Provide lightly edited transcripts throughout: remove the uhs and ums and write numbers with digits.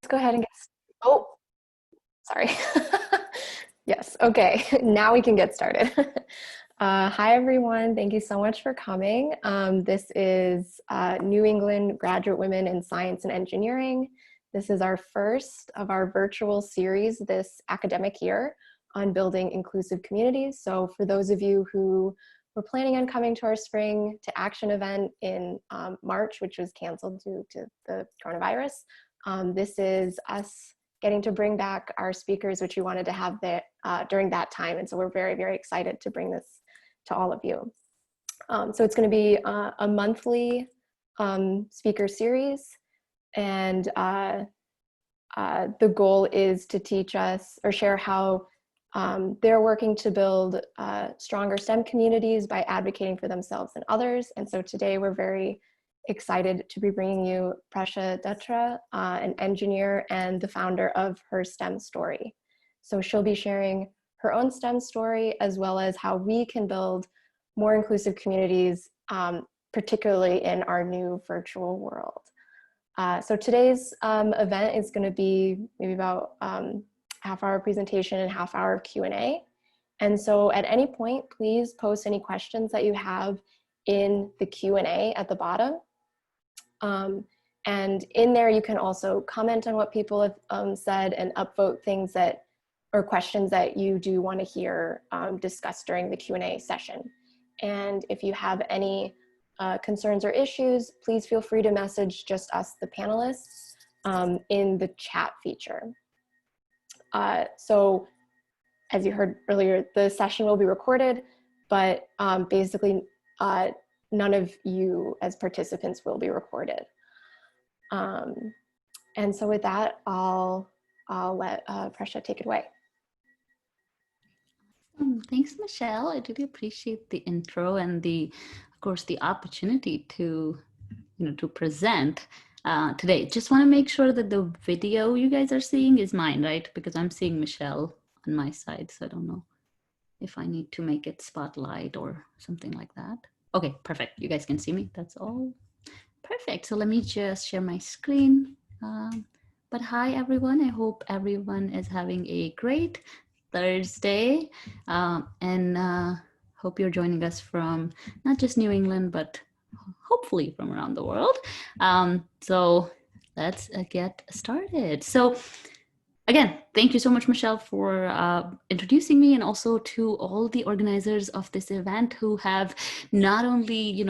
go ahead and get, oh, sorry. Yes, okay, now we can get started. Hi, everyone. Thank you so much for coming. This is New England Graduate Women in Science and Engineering. This is our first of our virtual series this academic year on building inclusive communities. So for those of you who were planning on coming to our Spring to Action event in March, which was canceled due to the coronavirus, this is us getting to bring back our speakers, which we wanted to have during that time. And so we're very, very excited to bring this to all of you. So it's going to be a monthly speaker series. And the goal is to teach us or share how they're working to build stronger STEM communities by advocating for themselves and others. And so today we're very excited to be bringing you Prasha Dutra, an engineer and the founder of Her STEM Story. So she'll be sharing her own STEM story, as well as how we can build more inclusive communities, particularly in our new virtual world. So today's event is going to be maybe about half-hour presentation and half-hour Q&A. And so at any point, please post any questions that you have in the Q&A at the bottom. And in there, you can also comment on what people have said and upvote things or questions that you do want to hear discussed during the Q&A session. And if you have any concerns or issues, please feel free to message just us, the panelists, in the chat feature. So as you heard earlier, the session will be recorded, but basically none of you as participants will be recorded. And so with that, I'll let Prasha take it away. Thanks, Michelle. I really appreciate the intro and of course, the opportunity to present today. Just want to make sure that the video you guys are seeing is mine, right? Because I'm seeing Michelle on my side, so I don't know if I need to make it spotlight or something like that. Okay, perfect. You guys can see me. That's all. Perfect. So let me just share my screen. But hi, everyone. I hope everyone is having a great Thursday, and hope you're joining us from not just New England, but hopefully from around the world. So let's get started. So again, thank you so much, Michelle, for introducing me, and also to all the organizers of this event who have not only,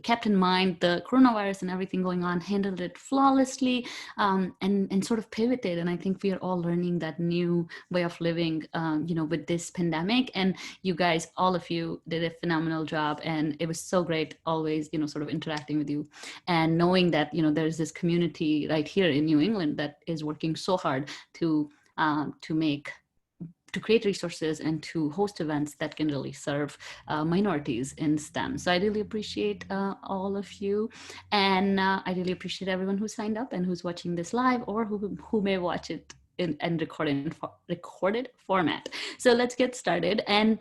kept in mind the coronavirus and everything going on, handled it flawlessly, and sort of pivoted. And I think we are all learning that new way of living, with this pandemic. And you guys, all of you, did a phenomenal job, and it was so great always, sort of interacting with you and knowing that, there's this community right here in New England that is working so hard to create resources and to host events that can really serve minorities in STEM. So I really appreciate all of you, and I really appreciate everyone who signed up and who's watching this live, or who may watch it in recorded format. So let's get started. And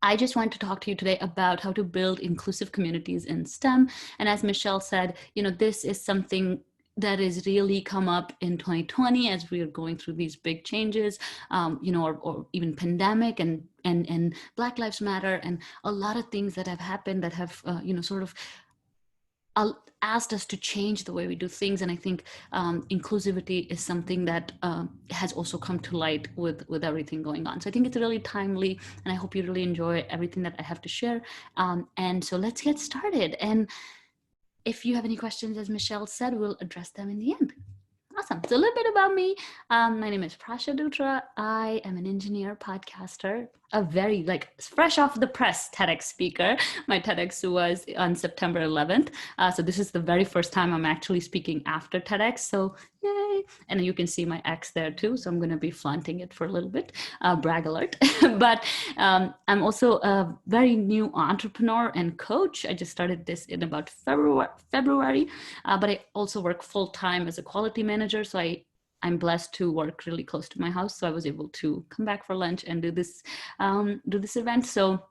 I just want to talk to you today about how to build inclusive communities in STEM. And as Michelle said, this is something that has really come up in 2020 as we are going through these big changes, or even pandemic and Black Lives Matter, and a lot of things that have happened that have, sort of asked us to change the way we do things. And I think inclusivity is something that has also come to light with everything going on. So I think it's really timely, and I hope you really enjoy everything that I have to share. And so let's get started. And if you have any questions, as Michelle said, we'll address them in the end. Awesome. So a little bit about me. My name is Prasha Dutra. I am an engineer, podcaster, a very fresh off the press TEDx speaker. My TEDx was on September 11th. So this is the very first time I'm actually speaking after TEDx. So yay. And you can see my X there too. So I'm going to be flaunting it for a little bit, brag alert. But I'm also a very new entrepreneur and coach. I just started this in about February, but I also work full time as a quality manager. So I'm blessed to work really close to my house. So I was able to come back for lunch and do this event. So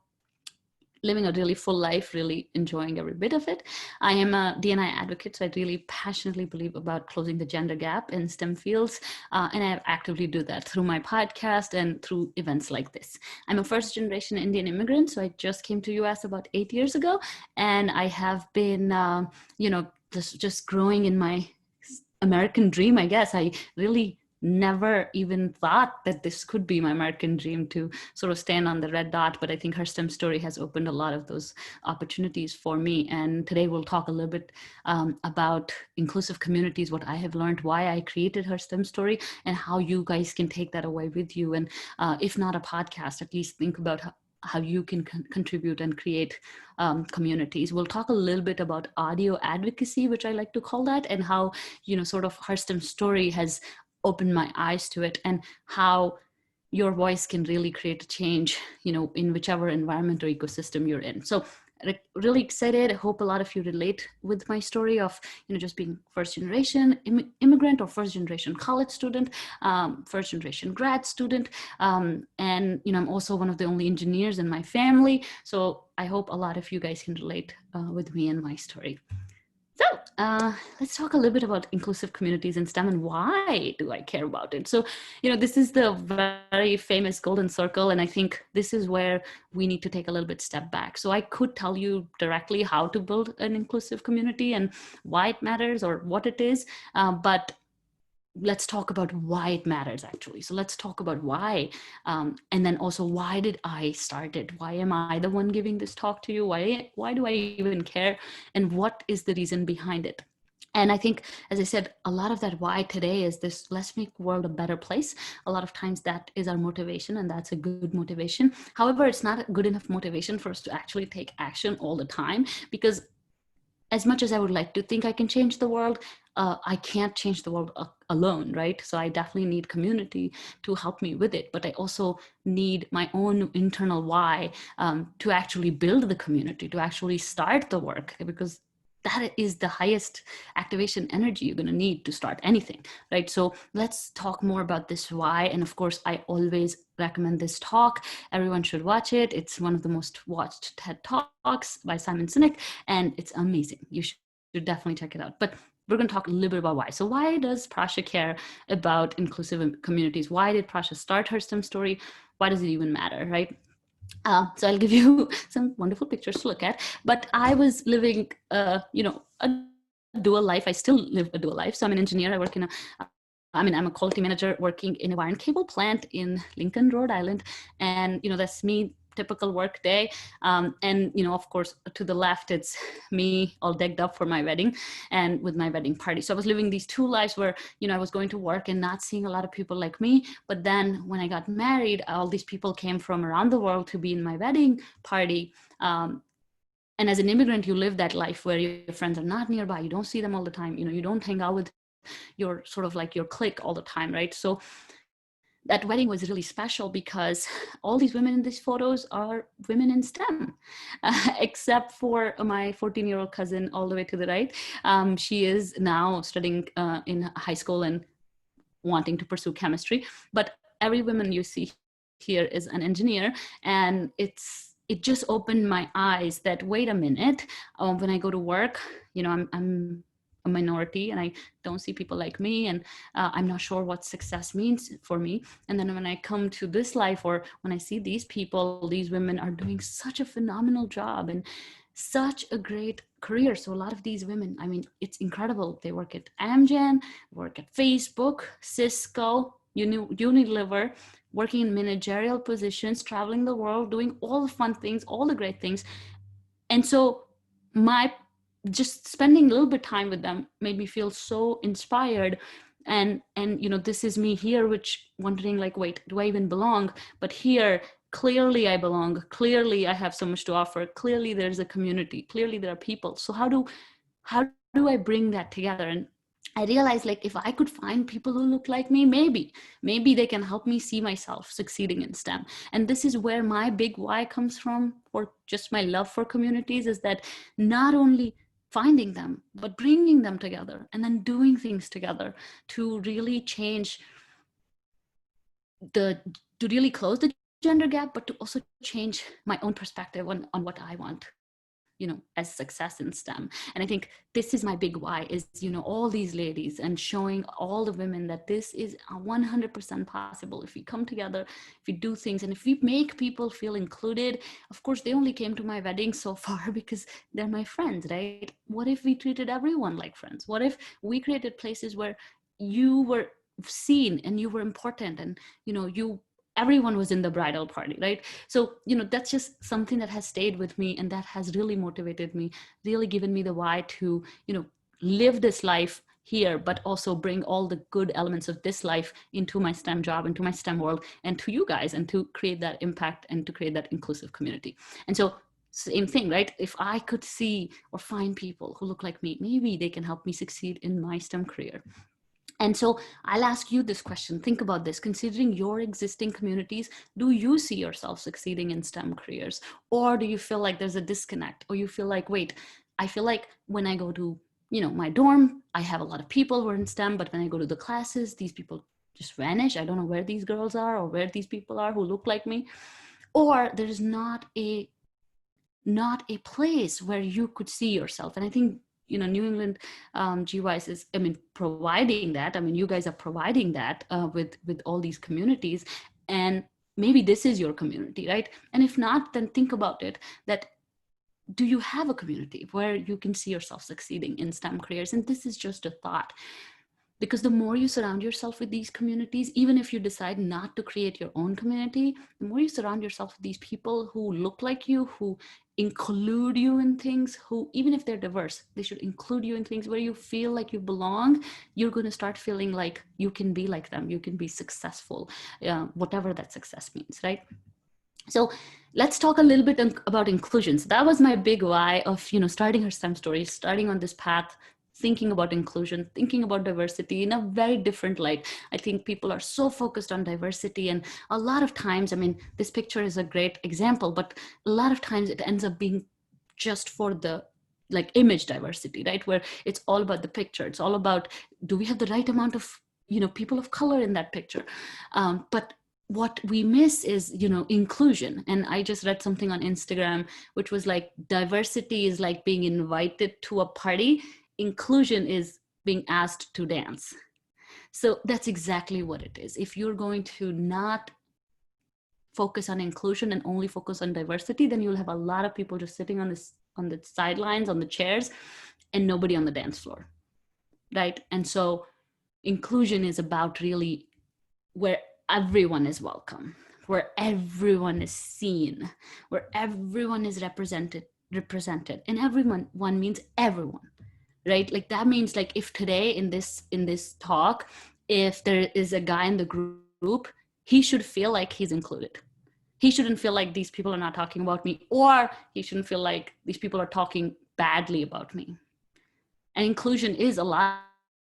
living a really full life, really enjoying every bit of it. I am a D&I advocate, so I really passionately believe about closing the gender gap in STEM fields, and I actively do that through my podcast and through events like this. I'm a first-generation Indian immigrant, so I just came to US about 8 years ago, and I have been, just growing in my American dream, I guess. I really never even thought that this could be my American dream to sort of stand on the red dot. But I think her STEM story has opened a lot of those opportunities for me. And today we'll talk a little bit about inclusive communities, what I have learned, why I created her STEM story, and how you guys can take that away with you. And if not a podcast, at least think about how you can contribute and create communities. We'll talk a little bit about audio advocacy, which I like to call that, and how, sort of her STEM story has opened my eyes to it, and how your voice can really create a change, in whichever environment or ecosystem you're in. So really excited. I hope a lot of you relate with my story of, just being first generation immigrant or first generation college student, first generation grad student. And, I'm also one of the only engineers in my family. So I hope a lot of you guys can relate with me and my story. So let's talk a little bit about inclusive communities in STEM and why do I care about it. So, this is the very famous golden circle. And I think this is where we need to take a little bit step back. So I could tell you directly how to build an inclusive community and why it matters or what it is. But let's talk about why it matters, actually. So let's talk about why, and then also, why did I start it? Why am I the one giving this talk to you? Why do I even care? And what is the reason behind it? And I think, as I said, a lot of that why today is this: let's make the world a better place. A lot of times that is our motivation, and that's a good motivation. However, it's not a good enough motivation for us to actually take action all the time, because as much as I would like to think I can change the world, I can't change the world alone, right? So I definitely need community to help me with it, but I also need my own internal why to actually build the community, to actually start the work, because that is the highest activation energy you're going to need to start anything, right? So let's talk more about this why. And of course, I always recommend this talk. Everyone should watch it. It's one of the most watched TED Talks by Simon Sinek, and it's amazing. You should definitely check it out. But we're going to talk a little bit about why. So why does Prasha care about inclusive communities? Why did Prasha start her STEM story? Why does it even matter, right? So I'll give you some wonderful pictures to look at. But I was living, a dual life. I still live a dual life. So I'm an engineer. I work in I'm a quality manager working in a wire and cable plant in Lincoln, Rhode Island. And, that's me, typical work day. And, of course, to the left, it's me all decked up for my wedding and with my wedding party. So I was living these two lives where, I was going to work and not seeing a lot of people like me. But then when I got married, all these people came from around the world to be in my wedding party. And as an immigrant, you live that life where your friends are not nearby. You don't see them all the time. You don't hang out with your sort of like your clique all the time, right? So that wedding was really special because all these women in these photos are women in STEM, except for my 14-year-old cousin all the way to the right. She is now studying in high school and wanting to pursue chemistry. But every woman you see here is an engineer, and it just opened my eyes that, wait a minute, when I go to work, I'm a minority and I don't see people like me, and I'm not sure what success means for me. And then when I come to this life, or when I see these people, these women are doing such a phenomenal job and such a great career. So a lot of these women, it's incredible. They work at Amgen, work at Facebook, Cisco, Unilever, working in managerial positions, traveling the world, doing all the fun things, all the great things. And so just spending a little bit of time with them made me feel so inspired. And this is me here, which wondering like, wait, do I even belong? But here, clearly I belong. Clearly I have so much to offer. Clearly there's a community. Clearly there are people. So how do I bring that together? And I realized, like, if I could find people who look like me, maybe they can help me see myself succeeding in STEM. And this is where my big why comes from, or just my love for communities, is that not only finding them, but bringing them together and then doing things together to really change to really close the gender gap, but to also change my own perspective on what I want, as success in STEM. And I think this is my big why is, all these ladies and showing all the women that this is 100% possible. If we come together, if we do things, and if we make people feel included. Of course, they only came to my wedding so far because they're my friends, right? What if we treated everyone like friends? What if we created places where you were seen and you were important, and everyone was in the bridal party, right? So that's just something that has stayed with me, and that has really motivated me, really given me the why to live this life here, but also bring all the good elements of this life into my STEM job, into my STEM world, and to you guys, and to create that impact and to create that inclusive community. And so same thing, right? If I could see or find people who look like me, maybe they can help me succeed in my STEM career. And so I'll ask you this question. Think about this. Considering your existing communities, do you see yourself succeeding in STEM careers? Or do you feel like there's a disconnect? Or you feel like, wait, I feel like when I go to, my dorm, I have a lot of people who are in STEM, but when I go to the classes, these people just vanish. I don't know where these girls are or where these people are who look like me. Or there's not a place where you could see yourself. And I think New England GWiSE is, providing that. You guys are providing that with all these communities, and maybe this is your community, right? And if not, then think about it, that do you have a community where you can see yourself succeeding in STEM careers? And this is just a thought, because the more you surround yourself with these communities, even if you decide not to create your own community, the more you surround yourself with these people who look like you, who include you in things, who, even if they're diverse, they should include you in things where you feel like you belong. You're going to start feeling like you can be like them. You can be successful, whatever that success means, right? So let's talk a little bit about inclusion. So that was my big why of, starting her STEM story, starting on this path, thinking about inclusion, thinking about diversity in a very different light. I think people are so focused on diversity, and a lot of times, this picture is a great example, but a lot of times it ends up being just for the image diversity, right? Where it's all about the picture. It's all about, do we have the right amount of, people of color in that picture? But what we miss is, inclusion. And I just read something on Instagram, which was like, diversity is like being invited to a party. Inclusion is being asked to dance. So that's exactly what it is. If you're going to not focus on inclusion and only focus on diversity, then you'll have a lot of people just sitting on the sidelines, on the chairs, and nobody on the dance floor, right? And so inclusion is about really where everyone is welcome, where everyone is seen, where everyone is represented. And everyone means everyone, right? Like that means, like, if today in this talk, if there is a guy in the group, he should feel like he's included. He shouldn't feel like these people are not talking about me, or he shouldn't feel like these people are talking badly about me. And inclusion is a lot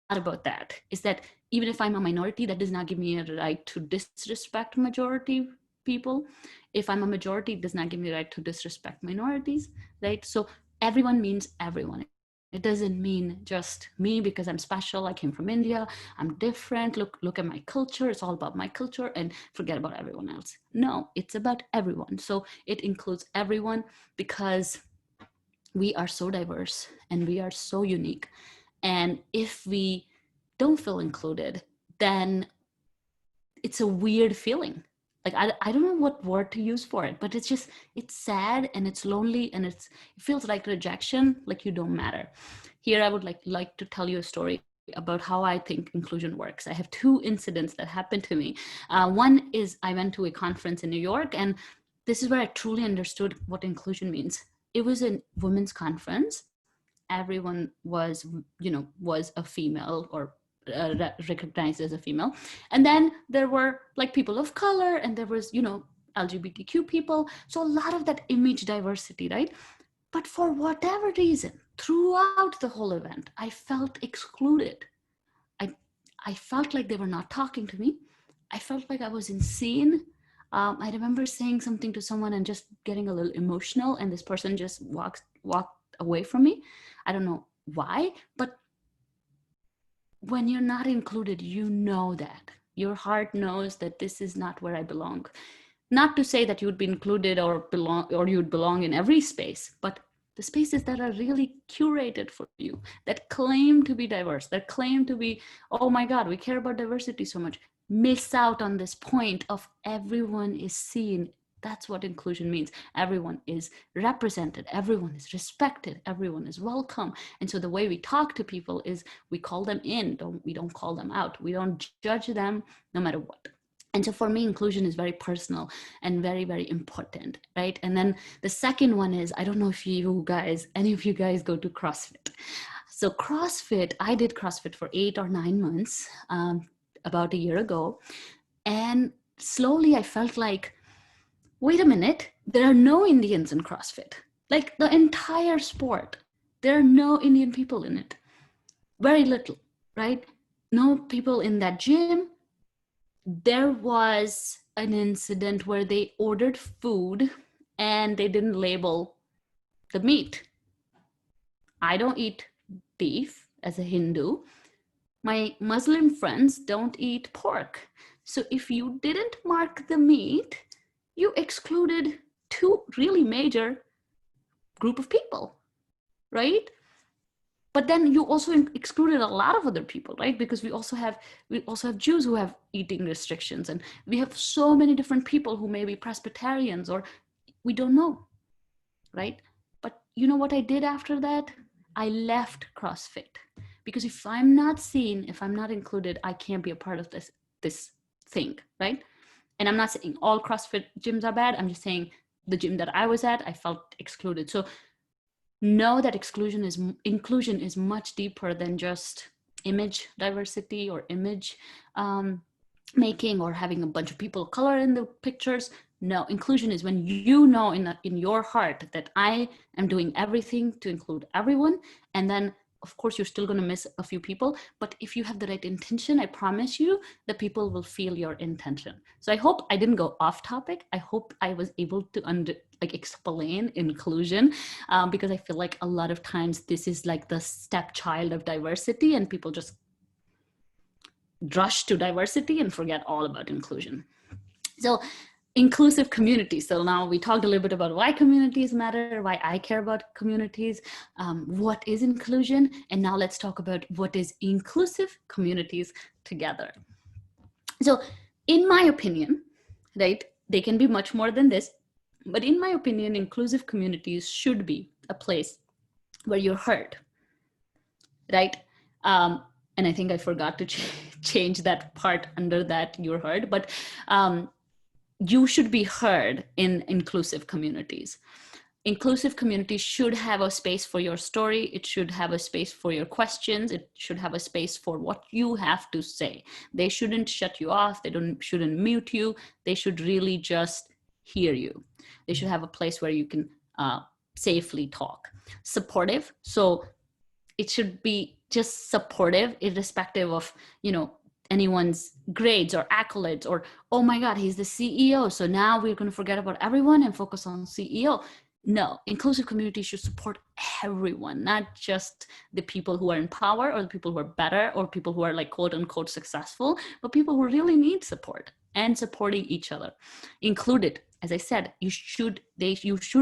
about that, is that even if I'm a minority, that does not give me a right to disrespect majority people. If I'm a majority, it does not give me the right to disrespect minorities, right? So everyone means everyone. It doesn't mean just me because I'm special. I came from India. I'm different. Look at my culture. It's all about my culture, and forget about everyone else. No, it's about everyone. So it includes everyone, because we are so diverse and we are so unique. And if we don't feel included, then it's a weird feeling. Like, I don't know what word to use for it, but it's sad, and it's lonely, and it feels like rejection, like you don't matter. Here, I would like to tell you a story about how I think inclusion works. I have two incidents that happened to me. One is, I went to a conference in New York, and this is where I truly understood what inclusion means. It was a women's conference. Everyone was a female, or recognized as a female. And then there were like people of color, and there was LGBTQ people. So a lot of that image diversity, right? But for whatever reason, throughout the whole event, I felt excluded. I felt like they were not talking to me. I felt like I was insane. I remember saying something to someone and just getting a little emotional, and this person just walked away from me. I don't know why, but when you're not included, you know that. Your heart knows that this is not where I belong. Not to say that you would be included or belong, or you'd belong in every space, but the spaces that are really curated for you, that claim to be diverse, that claim to be, oh my God, we care about diversity so much, miss out on this point of everyone is seen. That's what inclusion means. Everyone is represented, everyone is respected, everyone is welcome. And so the way we talk to people is we call them in, we don't call them out. We don't judge them no matter what. And so for me, inclusion is very personal and very, very important, right? And then the second one is, I don't know if any of you guys go to CrossFit. So CrossFit, I did CrossFit for 8 or 9 months, about a year ago. And slowly I felt like, wait a minute, there are no Indians in CrossFit. Like the entire sport, there are no Indian people in it. Very little, right? No people in that gym. There was an incident where they ordered food and they didn't label the meat. I don't eat beef as a Hindu. My Muslim friends don't eat pork. So if you didn't mark the meat, you excluded 2 really major group of people, right? But then you also excluded a lot of other people, right? Because we also have Jews who have eating restrictions, and we have so many different people who may be Presbyterians, or we don't know, right? But you know what I did after that? I left CrossFit, because if I'm not seen, if I'm not included, I can't be a part of this thing, right? And I'm not saying all CrossFit gyms are bad. I'm just saying the gym that I was at, I felt excluded. So know that inclusion is much deeper than just image diversity or image making or having a bunch of people of color in the pictures. No, inclusion is when you know in your heart that I am doing everything to include everyone, and then of course you're still going to miss a few people, but if you have the right intention, I promise you the people will feel your intention. So I hope I didn't go off topic. I hope I was able to explain inclusion, because I feel like a lot of times this is like the stepchild of diversity, and people just rush to diversity and forget all about inclusion. So inclusive communities. So now we talked a little bit about why communities matter, why I care about communities, what is inclusion, and now let's talk about what is inclusive communities together. So in my opinion, right, they can be much more than this, but in my opinion, inclusive communities should be a place where you're heard, right? And I think I forgot to change that part under that you're heard, but you should be heard in inclusive communities. Inclusive communities should have a space for your story. It should have a space for your questions. It should have a space for what you have to say. They shouldn't shut you off. They shouldn't mute you. They should really just hear you. They should have a place where you can safely talk. Supportive. So it should be just supportive, irrespective of, anyone's grades or accolades, or, oh my God, he's the CEO, so now we're going to forget about everyone and focus on CEO. No, inclusive community should support everyone, not just the people who are in power or the people who are better or people who are like quote unquote successful, but people who really need support and supporting each other. Included, as I said, you should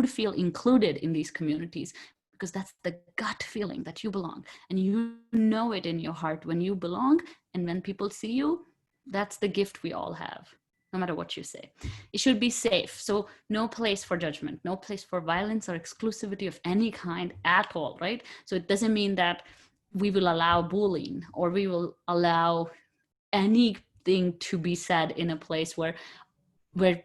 feel included in these communities, because that's the gut feeling that you belong, and you know it in your heart when you belong, and when people see you, that's the gift we all have, no matter what you say. It should be safe, so no place for judgment, no place for violence or exclusivity of any kind at all, right? So it doesn't mean that we will allow bullying or we will allow anything to be said in a place where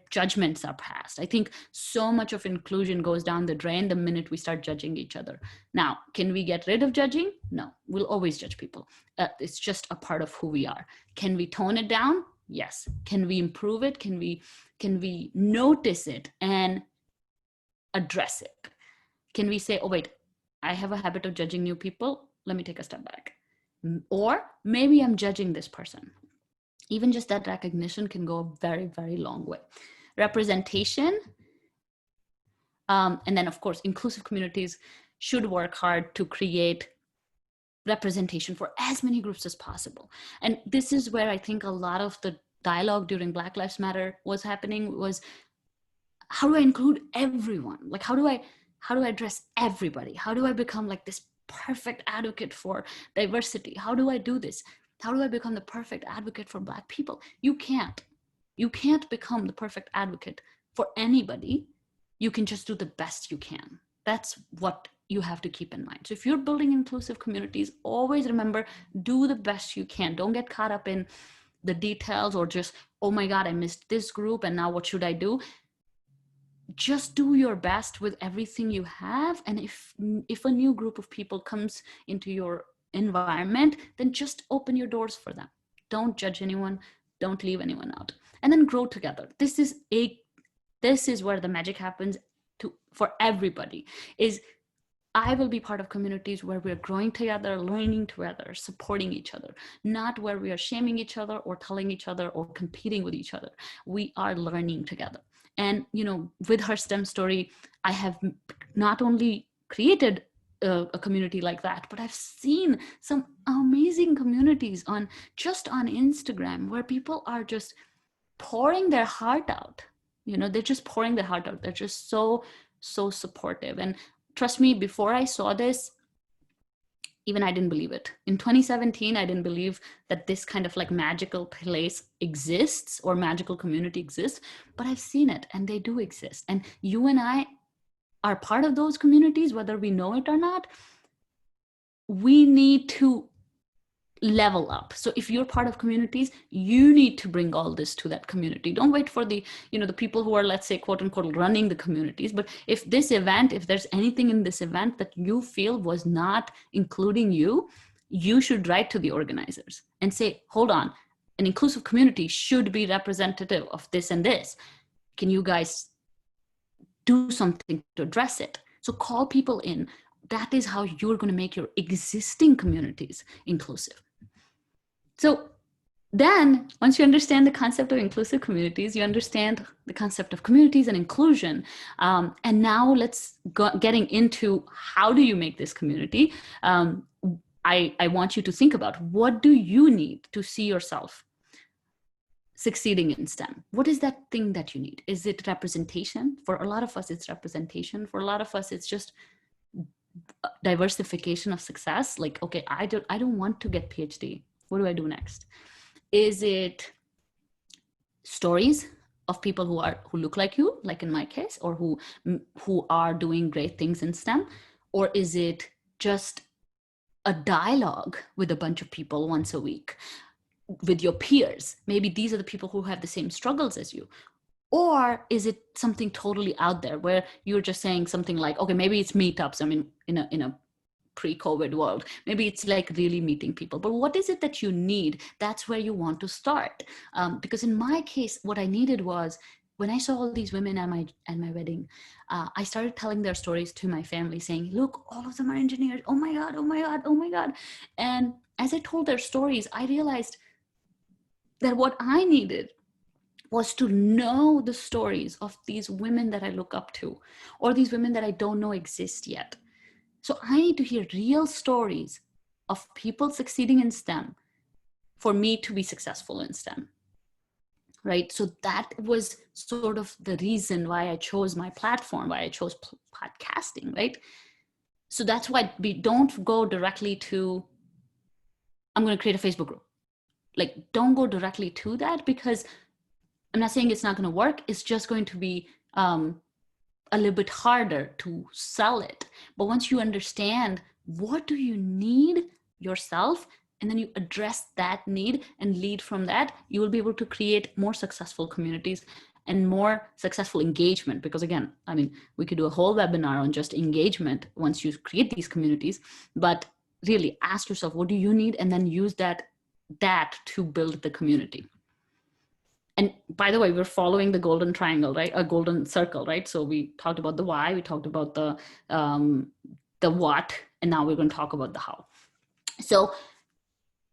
judgments are passed. I think so much of inclusion goes down the drain the minute we start judging each other. Now, can we get rid of judging? No, we'll always judge people. It's just a part of who we are. Can we tone it down? Yes. Can we improve it? Can we notice it and address it? Can we say, oh wait, I have a habit of judging new people. Let me take a step back. Or maybe I'm judging this person. Even just that recognition can go a very, very long way. Representation. And then, of course, inclusive communities should work hard to create representation for as many groups as possible. And this is where I think a lot of the dialogue during Black Lives Matter was happening, was how do I include everyone? Like, how do I address everybody? How do I become like this perfect advocate for diversity? How do I do this? How do I become the perfect advocate for Black people? You can't become the perfect advocate for anybody. You can just do the best you can. That's what you have to keep in mind. So if you're building inclusive communities, always remember, do the best you can. Don't get caught up in the details or just, oh my God, I missed this group and now what should I do? Just do your best with everything you have. And if a new group of people comes into your environment, then just open your doors for them. Don't judge anyone. Don't leave anyone out. And then grow together. This is where the magic happens for everybody. Is I will be part of communities where we're growing together, learning together, supporting each other, not where we are shaming each other or telling each other or competing with each other. We are learning together. And, with her STEM story, I have not only created a community like that, but I've seen some amazing communities on Instagram where people are just pouring their heart out. They're just pouring their heart out. They're just so supportive. And trust me, before I saw this, even I didn't believe it. In 2017, I didn't believe that this kind of like magical place exists or magical community exists, but I've seen it and they do exist. And you and I are part of those communities, whether we know it or not. We need to level up. So if you're part of communities, you need to bring all this to that community. Don't wait for the people who are, let's say, quote unquote, running the communities. But if there's anything in this event that you feel was not including you, you should write to the organizers and say, hold on, an inclusive community should be representative of this and this. Can you guys do something to address it? So call people in. That is how you're going to make your existing communities inclusive. So then once you understand the concept of inclusive communities, you understand the concept of communities and inclusion. And now let's getting into how do you make this community. I want you to think about, what do you need to see yourself succeeding in STEM? What is that thing that you need? Is it representation? For a lot of us, it's representation. For a lot of us, it's just diversification of success. Like, okay, I don't want to get PhD. What do I do next? Is it stories of people who look like you, like in my case, or who are doing great things in STEM? Or is it just a dialogue with a bunch of people once a week with your peers? Maybe these are the people who have the same struggles as you. Or is it something totally out there where you're just saying something like, okay, maybe it's meetups. I mean, in a pre-COVID world, maybe it's like really meeting people. But what is it that you need? That's where you want to start. Because in my case, what I needed was, when I saw all these women at my wedding, I started telling their stories to my family, saying, look, all of them are engineers. Oh my God, oh my God, oh my God. And as I told their stories, I realized that what I needed was to know the stories of these women that I look up to, or these women that I don't know exist yet. So I need to hear real stories of people succeeding in STEM for me to be successful in STEM, right? So that was sort of the reason why I chose my platform, why I chose podcasting, right? So that's why we don't go directly to, I'm going to create a Facebook group. Like, don't go directly to that, because I'm not saying it's not going to work. It's just going to be a little bit harder to sell it. But once you understand what do you need yourself, and then you address that need and lead from that, you will be able to create more successful communities and more successful engagement. Because again, I mean, we could do a whole webinar on just engagement once you create these communities, but really ask yourself, what do you need? And then use that to build the community. And by the way, we're following the golden triangle, right? A golden circle, right? So we talked about the why, we talked about the what, and now we're going to talk about the how. So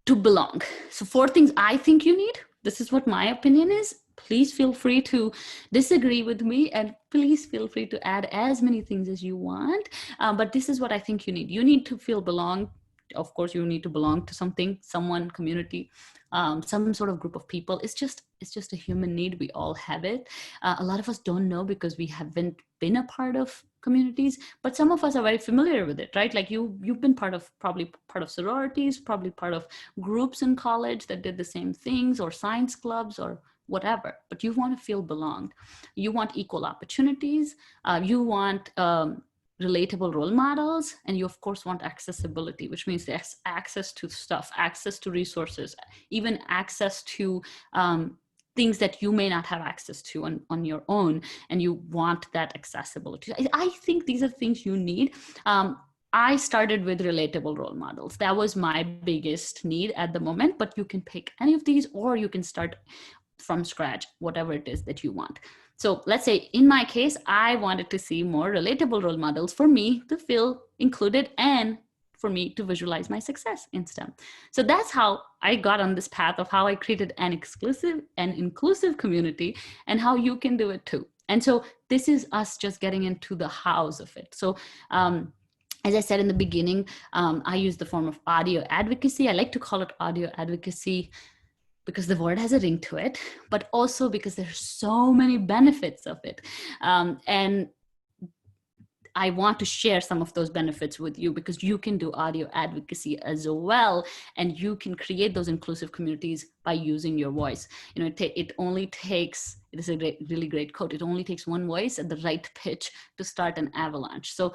to belong. So 4 things I think you need. This is what my opinion is. Please feel free to disagree with me, and please feel free to add as many things as you want. But this is what I think you need. You need to feel belong of course, you need to belong to something, someone, community, some sort of group of people. It's just a human need. We all have it. A lot of us don't know because we haven't been a part of communities, but some of us are very familiar with it, right? Like you've been probably part of sororities, probably part of groups in college that did the same things, or science clubs or whatever, but you want to feel belonged. You want equal opportunities. You want relatable role models, and you of course want accessibility, which means there's access to stuff, access to resources, even access to things that you may not have access to on your own, and you want that accessibility. I think these are things you need. I started with relatable role models. That was my biggest need at the moment, but you can pick any of these, or you can start from scratch, whatever it is that you want. So let's say in my case, I wanted to see more relatable role models for me to feel included and for me to visualize my success in STEM. So that's how I got on this path of how I created an exclusive and inclusive community, and how you can do it too. And so this is us just getting into the hows of it. So as I said in the beginning, I use the form of audio advocacy. I like to call it audio advocacy because the word has a ring to it, but also because there's so many benefits of it. And I want to share some of those benefits with you, because you can do audio advocacy as well, and you can create those inclusive communities by using your voice. You know, it only takes, it is a really great quote, it only takes one voice at the right pitch to start an avalanche. So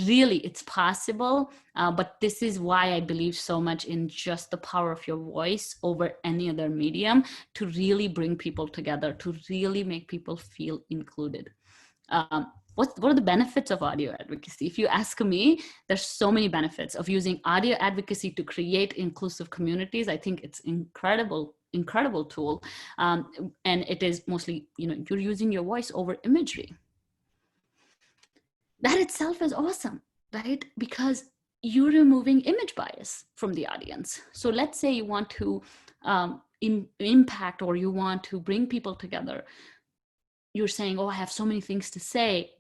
really it's possible, but this is why I believe so much in just the power of your voice over any other medium to really bring people together, to really make people feel included. What are the benefits of audio advocacy? If you ask me, there's so many benefits of using audio advocacy to create inclusive communities. I think it's incredible tool, and it is mostly, you know, you're using your voice over imagery. That itself is awesome, right? Because you're removing image bias from the audience. So let's say you want to impact, or you want to bring people together. You're saying, oh, I have so many things to say,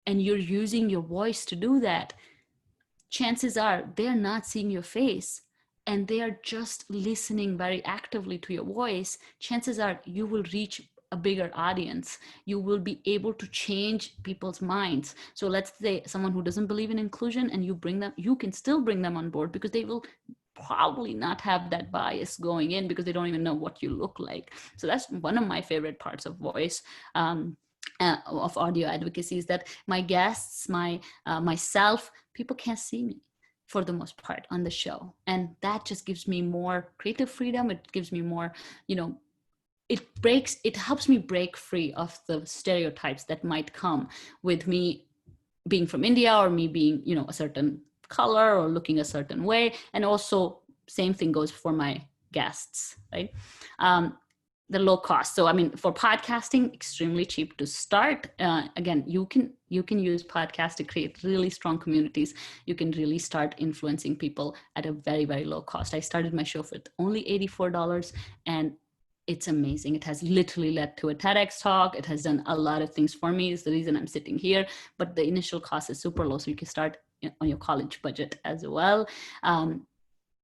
and you're using your voice to do that. Chances are they're not seeing your face, and they are just listening very actively to your voice. Chances are you will reach a bigger audience. You will be able to change people's minds. So let's say someone who doesn't believe in inclusion, and you bring them, you can still bring them on board, because they will probably not have that bias going in, because they don't even know what you look like. So that's one of my favorite parts of voice, of audio advocacy, is that my guests, myself, people can't see me for the most part on the show. And that just gives me more creative freedom. It gives me more, you know, it helps me break free of the stereotypes that might come with me being from India, or me being, you know, a certain color or looking a certain way. And also same thing goes for my guests, right? The low cost. So, I mean, for podcasting, extremely cheap to start. Again, you can use podcasts to create really strong communities. You can really start influencing people at a very, very low cost. I started my show for only $84, and it's amazing. It has literally led to a TEDx talk. It has done a lot of things for me. It's the reason I'm sitting here, but the initial cost is super low. So you can start on your college budget as well.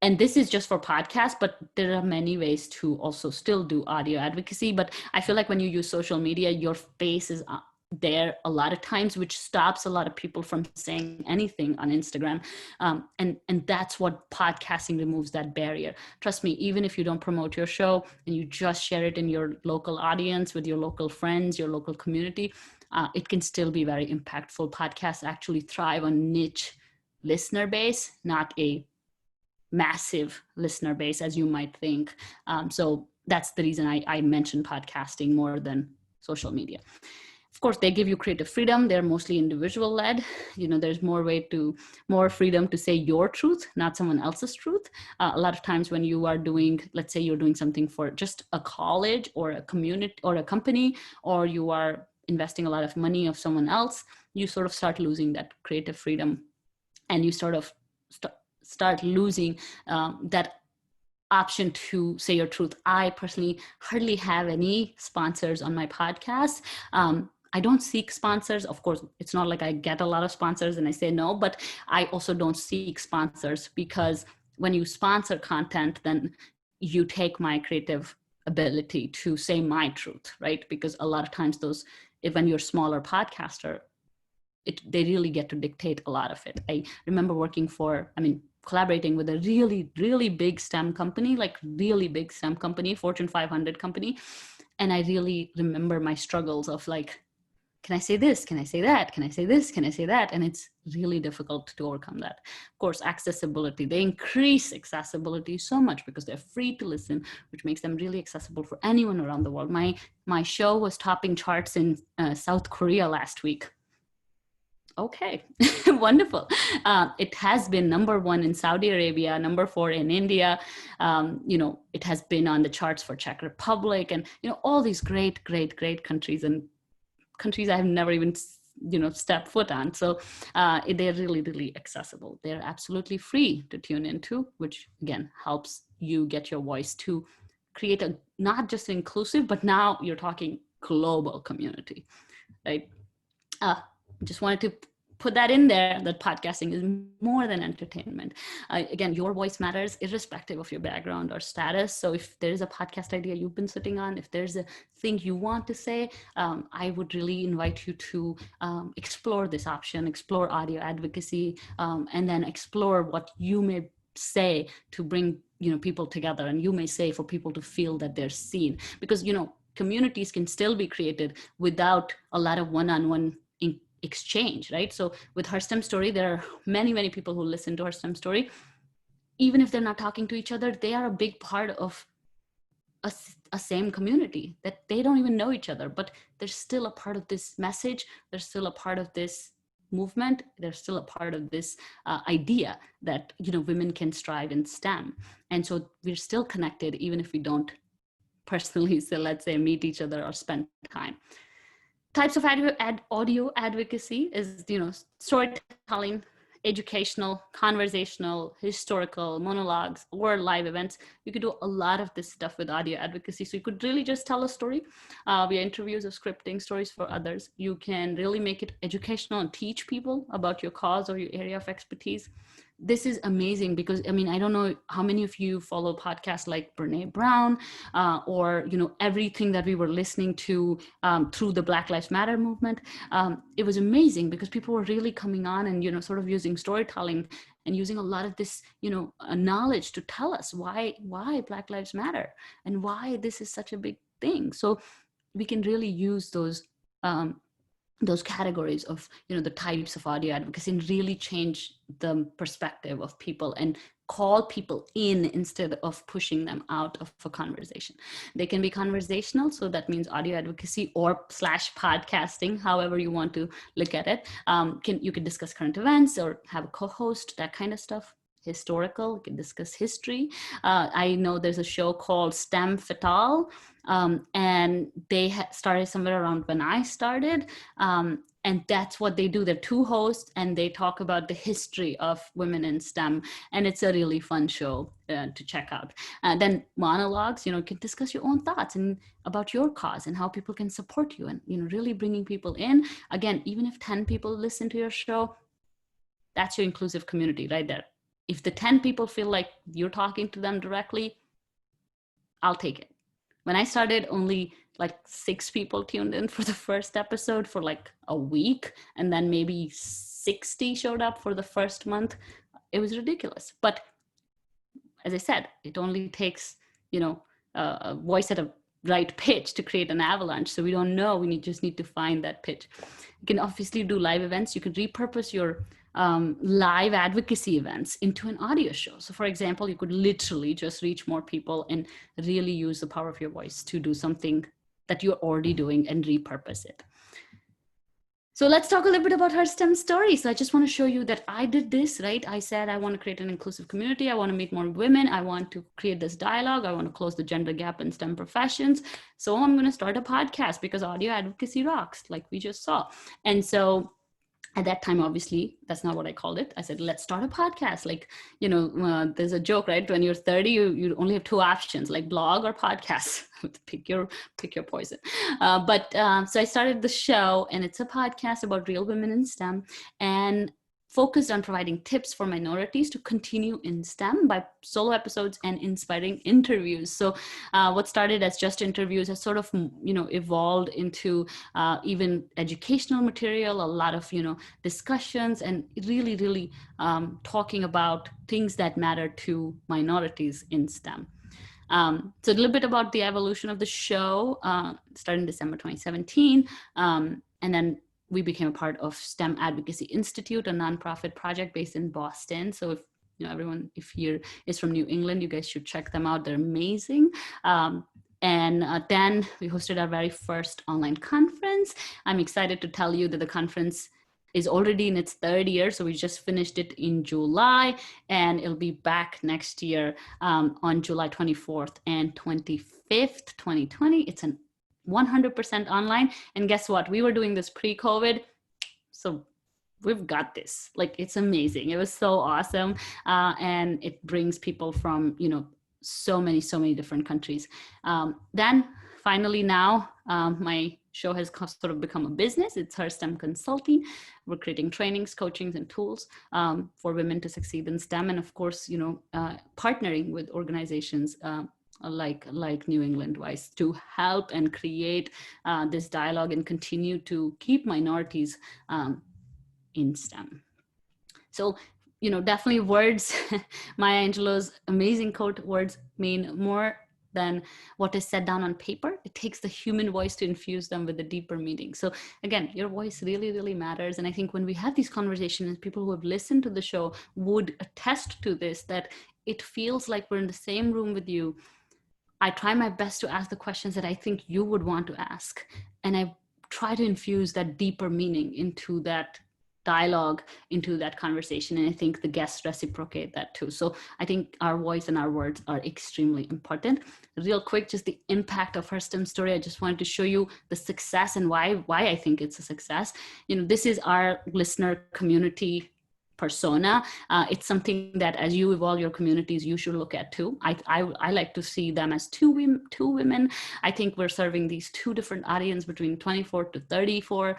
And this is just for podcasts, but there are many ways to also still do audio advocacy. But I feel like when you use social media, your face is there a lot of times, which stops a lot of people from saying anything on Instagram. And that's what podcasting removes, that barrier. Trust me, even if you don't promote your show and you just share it in your local audience with your local friends, your local community, it can still be very impactful. Podcasts actually thrive on niche listener base, not a massive listener base as you might think. So that's the reason I mention podcasting more than social media. Of course, they give you creative freedom. They're mostly individual led. You know, there's more freedom to say your truth, not someone else's truth. A lot of times when you are doing, let's say you're doing something for just a college or a community or a company, or you are investing a lot of money of someone else, you sort of start losing that creative freedom, and you sort of start losing that option to say your truth. I personally hardly have any sponsors on my podcast. I don't seek sponsors. Of course, it's not like I get a lot of sponsors and I say no, but I also don't seek sponsors, because when you sponsor content, then you take my creative ability to say my truth, right? Because a lot of times when you're a smaller podcaster, they really get to dictate a lot of it. I remember collaborating with a really, really big STEM company, Fortune 500 company. And I really remember my struggles of like, can I say this? Can I say that? Can I say this? Can I say that? And it's really difficult to overcome that. Of course, accessibility, they increase accessibility so much because they're free to listen, which makes them really accessible for anyone around the world. My show was topping charts in South Korea last week. Okay, wonderful. It has been #1 in Saudi Arabia, #4 in India. It has been on the charts for Czech Republic, and all these great, great, great countries, and countries I have never even stepped foot on. So they're really, really accessible. They're absolutely free to tune into, which again helps you get your voice to create a not just inclusive, but now you're talking global community, right? Just wanted to put that in there, that podcasting is more than entertainment. Again, your voice matters irrespective of your background or status. So if there's a podcast idea you've been sitting on, if there's a thing you want to say, I would really invite you to explore this option, explore audio advocacy, and then explore what you may say to bring people together, and you may say for people to feel that they're seen, because communities can still be created without a lot of one-on-one exchange, right? So with Her STEM Story, there are many, many people who listen to Her STEM Story. Even if they're not talking to each other, they are a big part of a same community that they don't even know each other, but they're still a part of this message. They're still a part of this movement. They're still a part of this idea that, women can strive in STEM. And so we're still connected, even if we don't personally, so let's say, meet each other or spend time. Types of audio advocacy is, storytelling, educational, conversational, historical, monologues, or live events. You could do a lot of this stuff with audio advocacy. So you could really just tell a story via interviews or scripting stories for others. You can really make it educational and teach people about your cause or your area of expertise. This is amazing because, I don't know how many of you follow podcasts like Brene Brown or, everything that we were listening to through the Black Lives Matter movement. It was amazing because people were really coming on and, sort of using storytelling and using a lot of this, knowledge to tell us why Black Lives Matter and why this is such a big thing. So we can really use those categories of, the types of audio advocacy and really change the perspective of people and call people in instead of pushing them out of a conversation. They can be conversational. So that means audio advocacy or / podcasting, however you want to look at it. You can discuss current events or have a co-host, that kind of stuff. Historical, you can discuss history. I know there's a show called STEM Fatale, and they started somewhere around when I started. And that's what they do. They're two hosts and they talk about the history of women in STEM. And it's a really fun show to check out. Then monologues, you can discuss your own thoughts and about your cause and how people can support you and, really bringing people in. Again, even if 10 people listen to your show, that's your inclusive community right there. If the 10 people feel like you're talking to them directly, I'll take it. When I started, only like 6 people tuned in for the first episode for like a week, and then maybe 60 showed up for the first month. It was ridiculous. But as I said, it only takes, a voice at a right pitch to create an avalanche. So we don't know, we just need to find that pitch. You can obviously do live events. You can repurpose your live advocacy events into an audio show. So for example, you could literally just reach more people and really use the power of your voice to do something that you're already doing and repurpose it. So let's talk a little bit about Her STEM Story. So I just want to show you that I did this, right? I said, I want to create an inclusive community. I want to meet more women. I want to create this dialogue. I want to close the gender gap in STEM professions. So I'm going to start a podcast because audio advocacy rocks, like we just saw. And so At that time, obviously, that's not what I called it. I said, let's start a podcast. Like, there's a joke, right? When you're 30, you only have two options, like blog or podcast. pick your poison. So I started the show, and it's a podcast about real women in STEM, and focused on providing tips for minorities to continue in STEM by solo episodes and inspiring interviews. So what started as just interviews has sort of, evolved into even educational material, a lot of, discussions, and really, really talking about things that matter to minorities in STEM. So a little bit about the evolution of the show, started in December 2017. And then we became a part of STEM Advocacy Institute, a nonprofit project based in Boston. So if everyone here is from New England, you guys should check them out. They're amazing. And then we hosted our very first online conference. I'm excited to tell you that the conference is already in its third year. So we just finished it in July, and it'll be back next year on July 24th and 25th, 2020. It's an 100% online. And guess what? We were doing this pre-COVID. So we've got this. Like, it's amazing. It was so awesome. And it brings people from, so many different countries. Then finally now, my show has sort of become a business. It's Her STEM Consulting. We're creating trainings, coachings, and tools for women to succeed in STEM. And of course, partnering with organizations like New England GWiSE to help and create this dialogue and continue to keep minorities in STEM. So, definitely words, Maya Angelou's amazing quote, words mean more than what is said down on paper. It takes the human voice to infuse them with a deeper meaning. So again, your voice really, really matters. And I think when we have these conversations, people who have listened to the show would attest to this, that it feels like we're in the same room with you. I try my best to ask the questions that I think you would want to ask. And I try to infuse that deeper meaning into that dialogue, into that conversation. And I think the guests reciprocate that too. So I think our voice and our words are extremely important. Real quick, just the impact of Her STEM story. I just wanted to show you the success and why I think it's a success. This is our listener community persona. It's something that as you evolve your communities, you should look at too. I like to see them as two women. I think we're serving these two different audience between 24 to 34.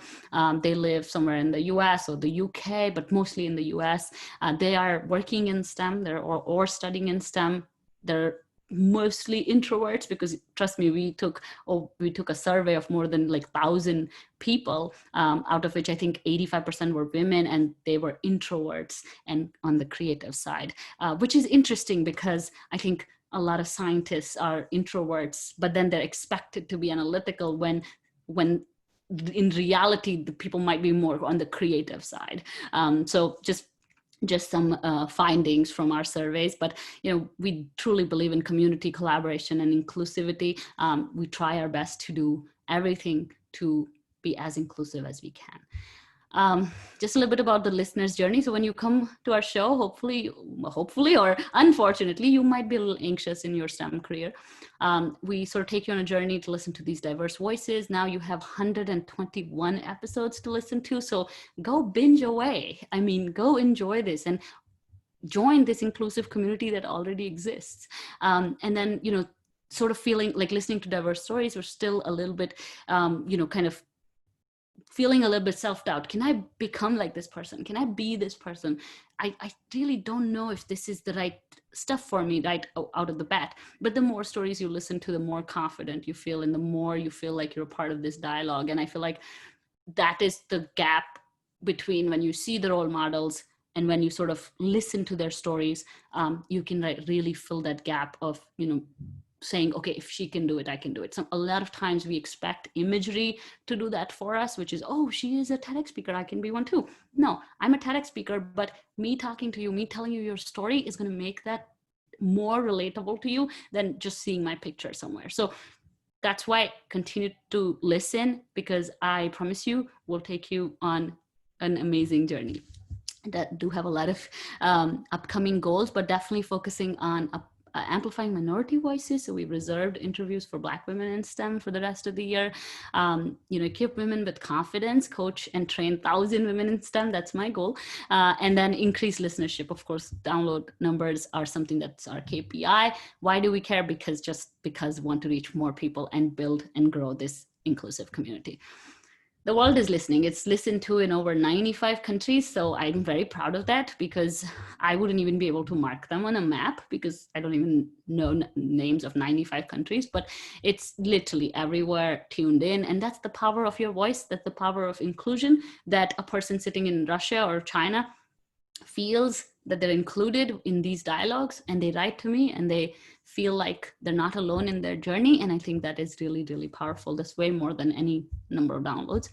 They live somewhere in the US or the UK, but mostly in the US. They are working in STEM, or studying in STEM. They're mostly introverts, because trust me, we took a survey of more than 1,000 people, out of which I think 85% were women, and they were introverts and on the creative side, which is interesting because I think a lot of scientists are introverts, but then they're expected to be analytical when in reality the people might be more on the creative side. So just some findings from our surveys, but we truly believe in community collaboration and inclusivity. We try our best to do everything to be as inclusive as we can. Just a little bit about the listener's journey. So when you come to our show, hopefully or unfortunately, you might be a little anxious in your STEM career. We sort of take you on a journey to listen to these diverse voices. Now you have 121 episodes to listen to. So go binge away. I mean, go enjoy this and join this inclusive community that already exists. And then, sort of feeling like listening to diverse stories, we're still a little bit, kind of feeling a little bit self-doubt. Can I become like this person? Can I be this person? I really don't know if this is the right stuff for me right out of the bat. But the more stories you listen to, the more confident you feel, and the more you feel like you're a part of this dialogue. And I feel like that is the gap between when you see the role models and when you sort of listen to their stories. You can really fill that gap of, saying, okay, if she can do it, I can do it. So a lot of times we expect imagery to do that for us, which is, oh, she is a TEDx speaker, I can be one too. No, I'm a TEDx speaker, but me talking to you, me telling you your story is going to make that more relatable to you than just seeing my picture somewhere. So that's why continue to listen, because I promise you we'll take you on an amazing journey. That do have a lot of upcoming goals, but definitely focusing on amplifying minority voices. So we reserved interviews for Black women in STEM for the rest of the year. Equip women with confidence, coach and train 1,000 women in STEM. That's my goal. And then increase listenership. Of course, download numbers are something that's our KPI. Why do we care? Because we want to reach more people and build and grow this inclusive community. The world is listening. It's listened to in over 95 countries. So I'm very proud of that, because I wouldn't even be able to mark them on a map because I don't even know names of 95 countries, but it's literally everywhere tuned in. And that's the power of your voice. That's the power of inclusion, that a person sitting in Russia or China feels that they're included in these dialogues, and they write to me and they feel like they're not alone in their journey. And I think that is really, really powerful. That's way more than any number of downloads.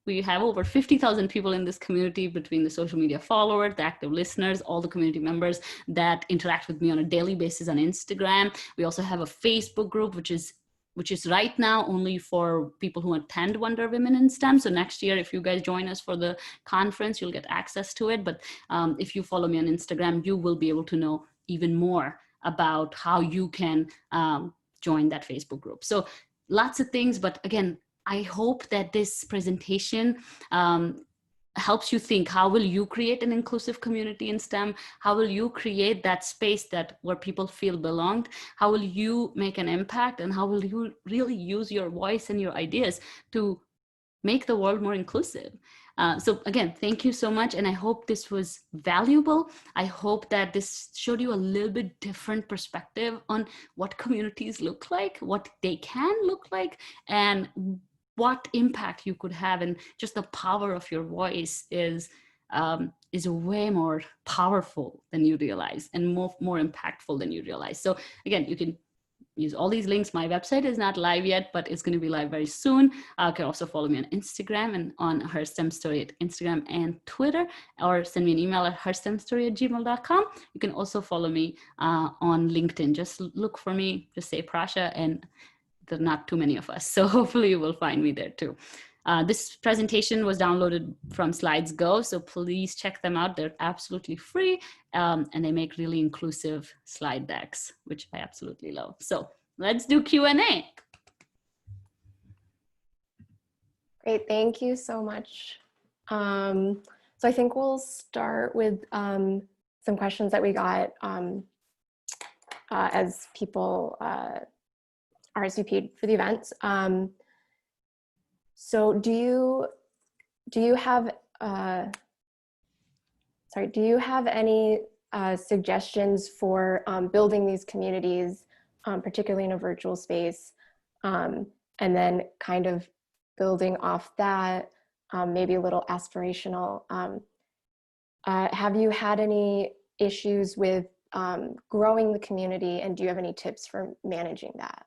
We have over 50,000 people in this community, between the social media followers, the active listeners, all the community members that interact with me on a daily basis on Instagram. We also have a Facebook group, which is right now only for people who attend Wonder Women in STEM. So next year, if you guys join us for the conference, you'll get access to it. But if you follow me on Instagram, you will be able to know even more about how you can join that Facebook group. So lots of things, but again, I hope that this presentation helps you think, how will you create an inclusive community in STEM? How will you create that space where people feel belonged? How will you make an impact? And how will you really use your voice and your ideas to make the world more inclusive? So again, thank you so much. And I hope this was valuable. I hope that this showed you a little bit different perspective on what communities look like, what they can look like, and what impact you could have. And just the power of your voice is way more powerful than you realize, and more impactful than you realize. So again, you can use all these links. My website is not live yet, but it's going to be live very soon. You can also follow me on Instagram and on Her STEM Story at Instagram and Twitter, or send me an email at herstemstory@gmail.com. You can also follow me on LinkedIn. Just look for me, just say Prasha, and there are not too many of us. So hopefully you will find me there too. This presentation was downloaded from Slides Go, so please check them out. They're absolutely free, and they make really inclusive slide decks, which I absolutely love. So let's do Q&A. Great, thank you so much. So I think we'll start with some questions that we got as people RSVP'd for the event. So do you have any suggestions for building these communities, particularly in a virtual space, and then kind of building off that, maybe a little aspirational? Have you had any issues with growing the community, and do you have any tips for managing that?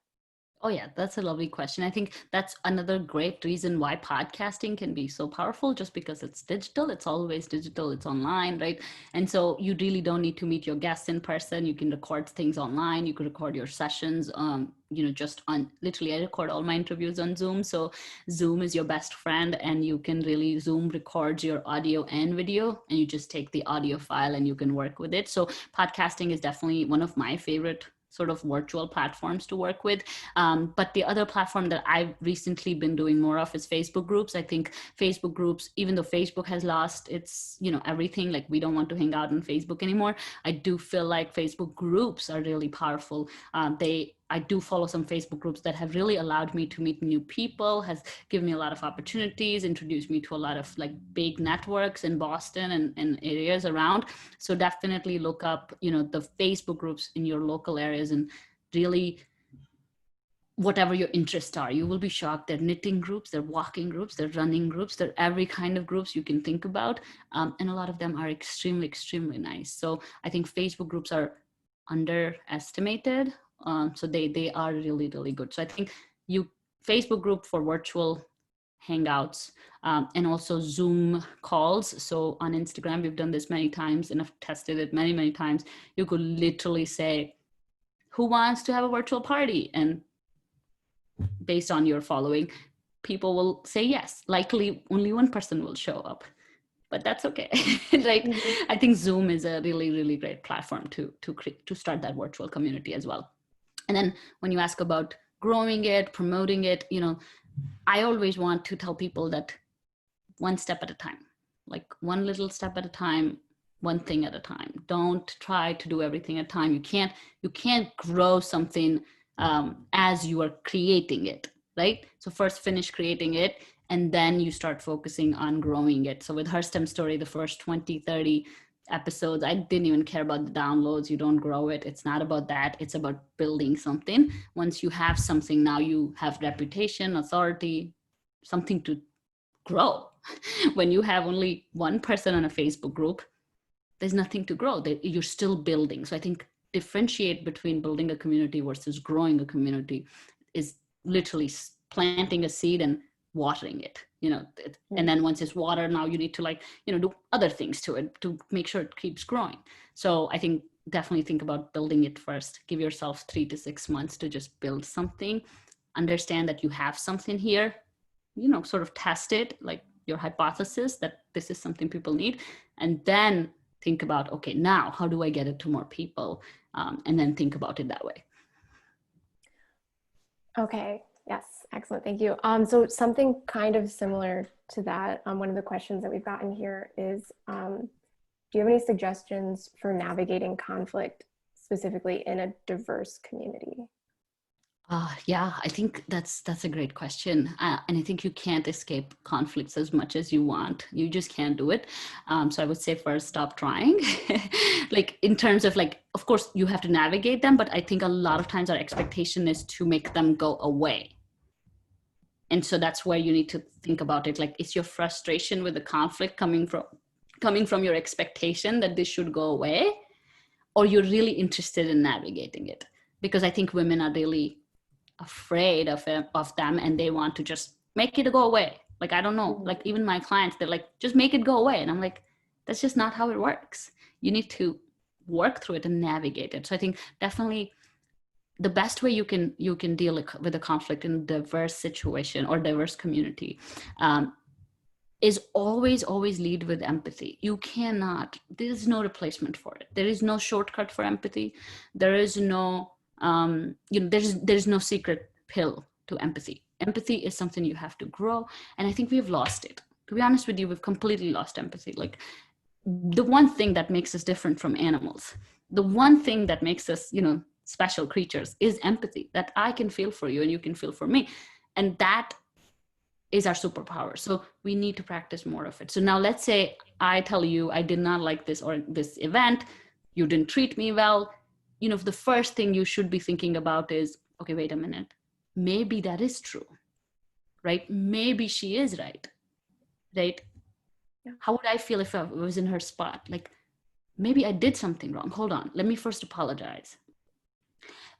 Oh yeah, that's a lovely question. I think that's another great reason why podcasting can be so powerful, just because it's digital. It's always digital, it's online, right? And so you really don't need to meet your guests in person. You can record things online. You can record your sessions, just on, literally I record all my interviews on Zoom. So Zoom is your best friend, and you can really, Zoom records your audio and video, and you just take the audio file and you can work with it. So podcasting is definitely one of my favorite sort of virtual platforms to work with. But the other platform that I've recently been doing more of is Facebook groups. I think Facebook groups, even though Facebook has lost its, everything, like we don't want to hang out on Facebook anymore, I do feel like Facebook groups are really powerful. I do follow some Facebook groups that have really allowed me to meet new people, has given me a lot of opportunities, introduced me to a lot of like big networks in Boston and areas around. So definitely look up, the Facebook groups in your local areas, and really whatever your interests are. You will be shocked. They're knitting groups, they're walking groups, they're running groups, they're every kind of groups you can think about. And a lot of them are extremely, extremely nice. So I think Facebook groups are underestimated. So they are really, really good. So I think Facebook group for virtual hangouts, and also Zoom calls. So on Instagram, we've done this many times and I've tested it many, many times. You could literally say, who wants to have a virtual party? And based on your following, people will say yes. Likely only one person will show up. but that's okay. Like, Mhm. I think Zoom is a really, really great platform to start that virtual community as well. And then when you ask about growing it, promoting it, I always want to tell people that one step at a time, like one little step at a time, one thing at a time. Don't try to do everything at a time. You can't grow something as you are creating it, right? So first finish creating it, and then you start focusing on growing it. So with her STEM story, the first 20, 30 episodes, I didn't even care about the downloads. You don't grow it. It's not about that. It's about building something. Once you have something, now you have reputation, authority, something to grow. When you have only one person on a Facebook group, there's nothing to grow. You're still building. So I think differentiate between building a community versus growing a community is literally planting a seed and watering it, and then once it's watered, now you need to do other things to it to make sure it keeps growing. So I think definitely think about building it first. Give yourself 3 to 6 months to just build something. Understand that you have something here, sort of test it, like your hypothesis that this is something people need, and then think about, okay, now how do I get it to more people? And then think about it that way. Okay. Yes. Excellent. Thank you. So something kind of similar to that, one of the questions that we've gotten here is, do you have any suggestions for navigating conflict specifically in a diverse community? Yeah, I think that's a great question, and I think you can't escape conflicts as much as you want. You just can't do it. So I would say first, stop trying. Like in terms of of course you have to navigate them, but I think a lot of times our expectation is to make them go away. And so that's where you need to think about it. Like, is your frustration with the conflict coming from your expectation that this should go away, or you're really interested in navigating it? Because I think women are really afraid of them, and they want to just make it go away. Like, I don't know, like even my clients, they're like, just make it go away. And I'm like, that's just not how it works. You need to work through it and navigate it. So I think definitely the best way you can deal with a conflict in a diverse situation or diverse community is always lead with empathy. You cannot, there's no replacement for it. There is no shortcut for empathy. There is no there's no secret pill to empathy. Empathy is something you have to grow, and I think we've lost it. To be honest with you, we've completely lost empathy. Like, the one thing that makes us different from animals, the one thing that makes us special creatures, is empathy. That I can feel for you and you can feel for me, and that is our superpower. So we need to practice more of it. So now let's say I tell you I did not like this or this event, you didn't treat me well. The first thing you should be thinking about is, okay, wait a minute, maybe that is true, right? Maybe she is right? Yeah. How would I feel if I was in her spot? Like, maybe I did something wrong. Hold on, let me first apologize.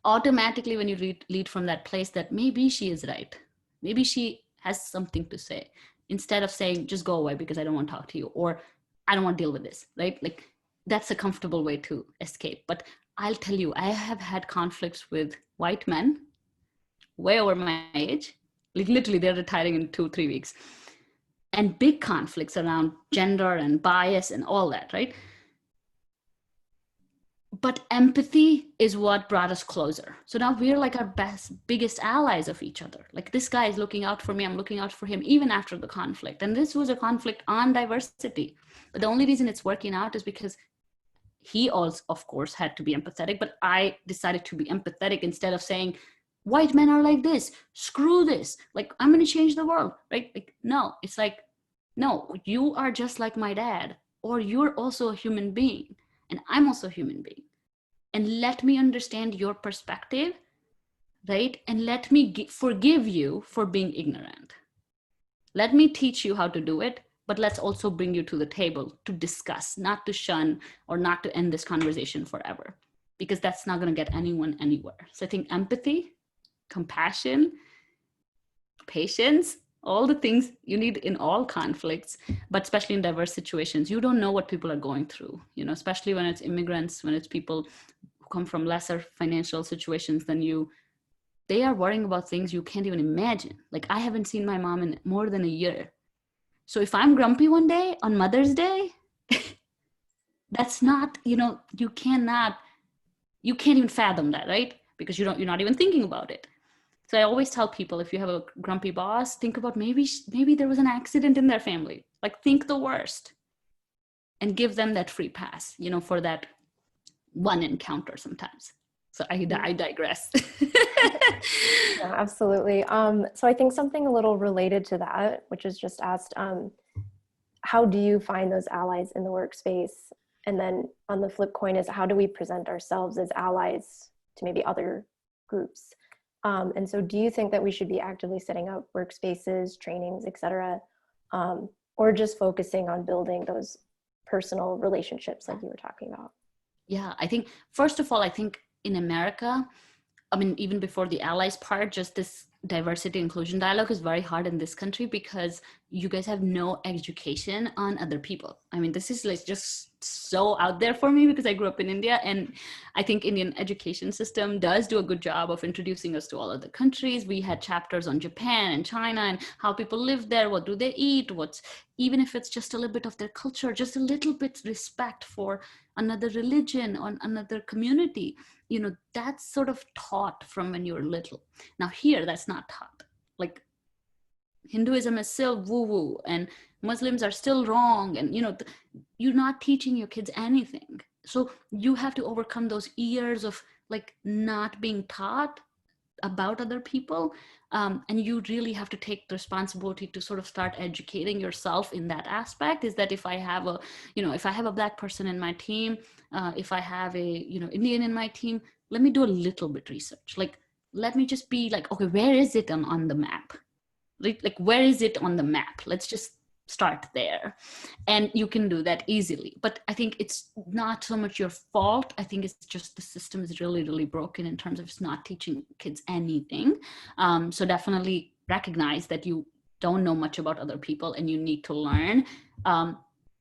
Automatically, when you lead from that place that maybe she is right, maybe she has something to say, instead of saying just go away because I don't want to talk to you, or I don't want to deal with this, right? Like, that's a comfortable way to escape. But I'll tell you, I have had conflicts with white men way over my age. Like, literally, they're retiring in 2-3 weeks, and big conflicts around gender and bias and all that, right? But empathy is what brought us closer. So now we're like our biggest allies of each other. Like, this guy is looking out for me, I'm looking out for him, even after the conflict. And this was a conflict on diversity. But the only reason it's working out is because he also, of course, had to be empathetic, but I decided to be empathetic instead of saying, white men are like this, screw this, like, I'm going to change the world, right? Like, no, it's like, no, you are just like my dad, or you're also a human being, and I'm also a human being. And let me understand your perspective, right? And let me forgive you for being ignorant. Let me teach you how to do it, but let's also bring you to the table to discuss, not to shun or not to end this conversation forever, because that's not going to get anyone anywhere. So I think empathy, compassion, patience, all the things you need in all conflicts, but especially in diverse situations. You don't know what people are going through, especially when it's immigrants, when it's people who come from lesser financial situations than you. They are worrying about things you can't even imagine. Like, I haven't seen my mom in more than a year. So if I'm grumpy one day on Mother's Day, that's not, you can't even fathom that, right? Because you're not even thinking about it. So I always tell people, if you have a grumpy boss, think about maybe there was an accident in their family. Like, think the worst and give them that free pass, for that one encounter sometimes. So I digress. Yeah, absolutely. So I think something a little related to that, which is just asked, how do you find those allies in the workspace? And then on the flip coin is, how do we present ourselves as allies to maybe other groups? And so do you think that we should be actively setting up workspaces, trainings, et cetera, or just focusing on building those personal relationships like you were talking about? Yeah, I think, first of all, I think in America, I mean, even before the allies part, just this diversity inclusion dialogue is very hard in this country because you guys have no education on other people. I mean, this is like just so out there for me because I grew up in India, and I think Indian education system does do a good job of introducing us to all other countries. We had chapters on Japan and China and how people live there, what do they eat, even if it's just a little bit of their culture, just a little bit respect for another religion or another community. That's sort of taught from when you're little. Now here, that's not taught. Like, Hinduism is still woo-woo, and Muslims are still wrong, and you're not teaching your kids anything. So you have to overcome those years of like not being taught about other people, and you really have to take the responsibility to sort of start educating yourself in that aspect. Is that if I have a Black person in my team, if I have a Indian in my team, let me do a little bit research. Like, let me just be like, okay, where is it on the map? Like, where is it on the map? Let's just start there. And you can do that easily. But I think it's not so much your fault. I think it's just the system is really, really broken in terms of it's not teaching kids anything. So definitely recognize that you don't know much about other people and you need to learn.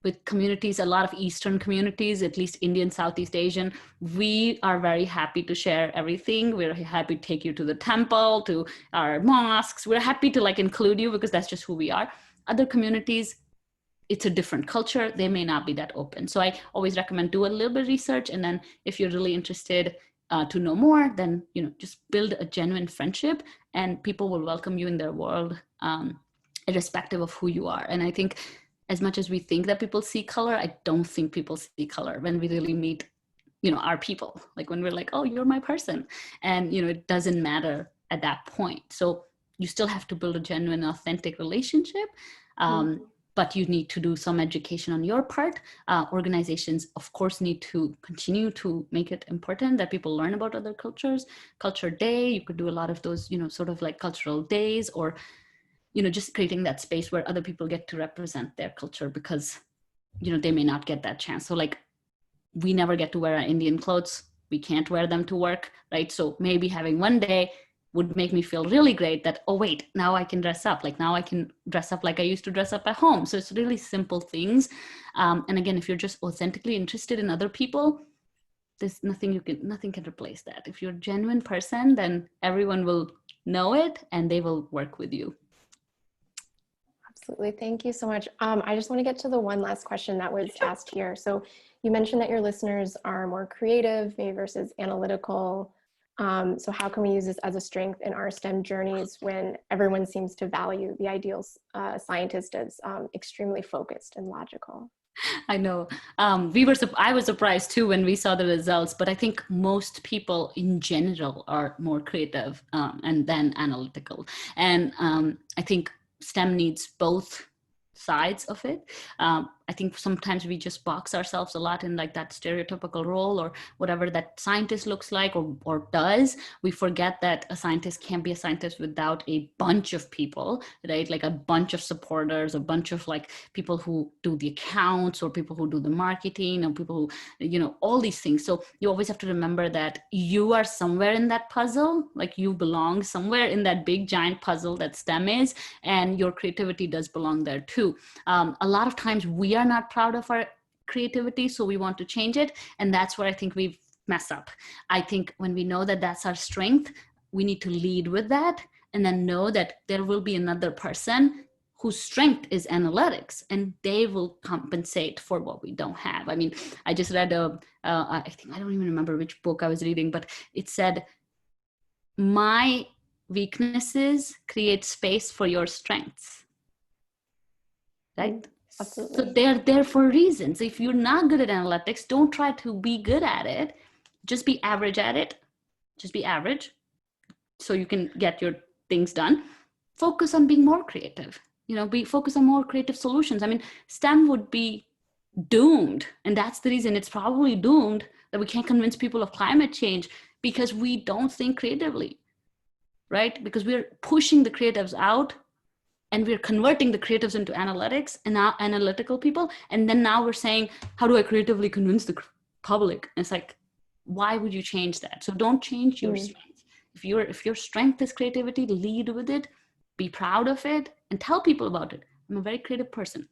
With communities, a lot of Eastern communities, at least Indian, Southeast Asian, we are very happy to share everything. We're happy to take you to the temple, to our mosques. We're happy to like include you because that's just who we are. Other communities, it's a different culture. They may not be that open. So I always recommend do a little bit of research. And then if you're really interested to know more, then, just build a genuine friendship and people will welcome you in their world, irrespective of who you are. And I think as much as we think that people see color, I don't think people see color when we really meet, our people. Like when we're like, oh, you're my person. And, it doesn't matter at that point. So you still have to build a genuine, authentic relationship. But you need to do some education on your part. Organizations, of course, need to continue to make it important that people learn about other cultures. Culture Day, you could do a lot of those, sort of like cultural days, or just creating that space where other people get to represent their culture because, they may not get that chance. So like, we never get to wear our Indian clothes. We can't wear them to work, right? So maybe having one day would make me feel really great that, oh wait, now I can dress up. Like now I can dress up like I used to dress up at home. So it's really simple things. And again, if you're just authentically interested in other people, there's nothing can replace that. If you're a genuine person, then everyone will know it and they will work with you. Absolutely. Thank you so much. I just want to get to the one last question that was asked here. So you mentioned that your listeners are more creative, maybe versus analytical. So how can we use this as a strength in our STEM journeys when everyone seems to value the ideal scientist as extremely focused and logical? I know. I was surprised too when we saw the results, but I think most people in general are more creative and then analytical. And I think STEM needs both sides of it. I think sometimes we just box ourselves a lot in like that stereotypical role or whatever that scientist looks like or does. We forget that a scientist can't be a scientist without a bunch of people, right? Like a bunch of supporters, a bunch of like people who do the accounts or people who do the marketing and people who, all these things. So you always have to remember that you are somewhere in that puzzle, like you belong somewhere in that big giant puzzle that STEM is, and your creativity does belong there too. A lot of times we are not proud of our creativity, so we want to change it. And that's where I think we mess up. I think when we know that that's our strength, we need to lead with that and then know that there will be another person whose strength is analytics, and they will compensate for what we don't have. I mean, I just read I think, I don't even remember which book I was reading, but it said, my weaknesses create space for your strengths, right? Absolutely. So they're there for reasons. If you're not good at analytics, don't try to be good at it. Just be average at it. Just be average so you can get your things done. Focus on being more creative. Focus on more creative solutions. I mean, STEM would be doomed, and that's the reason it's probably doomed, that we can't convince people of climate change, because we don't think creatively, right? Because we're pushing the creatives out, and we're converting the creatives into analytics and now analytical people, and then now we're saying, how do I creatively convince the public? And it's like, why would you change that? So don't change your strengths. If your strength is creativity, lead with it, be proud of it, and tell people about it. I'm a very creative person.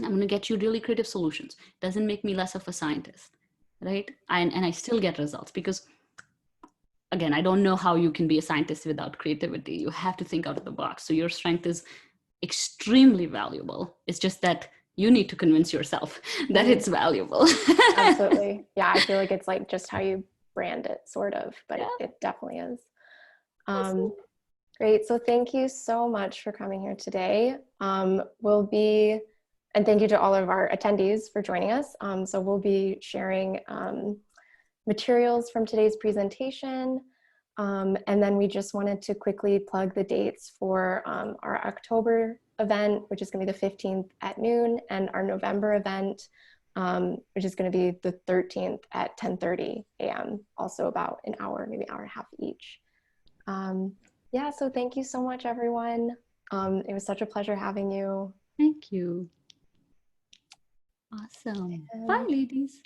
I'm going to get you really creative solutions. Doesn't make me less of a scientist, right? And I still get results, because again, I don't know how you can be a scientist without creativity. You have to think out of the box. So your strength is extremely valuable. It's just that you need to convince yourself that it's valuable. Absolutely. Yeah, I feel like it's like just how you brand it, sort of, but it definitely is. Great. So thank you so much for coming here today. And thank you to all of our attendees for joining us. So we'll be sharing materials from today's presentation. And then we just wanted to quickly plug the dates for our October event, which is going to be the 15th at noon, and our November event, which is going to be the 13th at 10:30 a.m., also about an hour, maybe an hour and a half each. Yeah, so thank you so much, everyone. It was such a pleasure having you. Thank you. Awesome. Bye, ladies.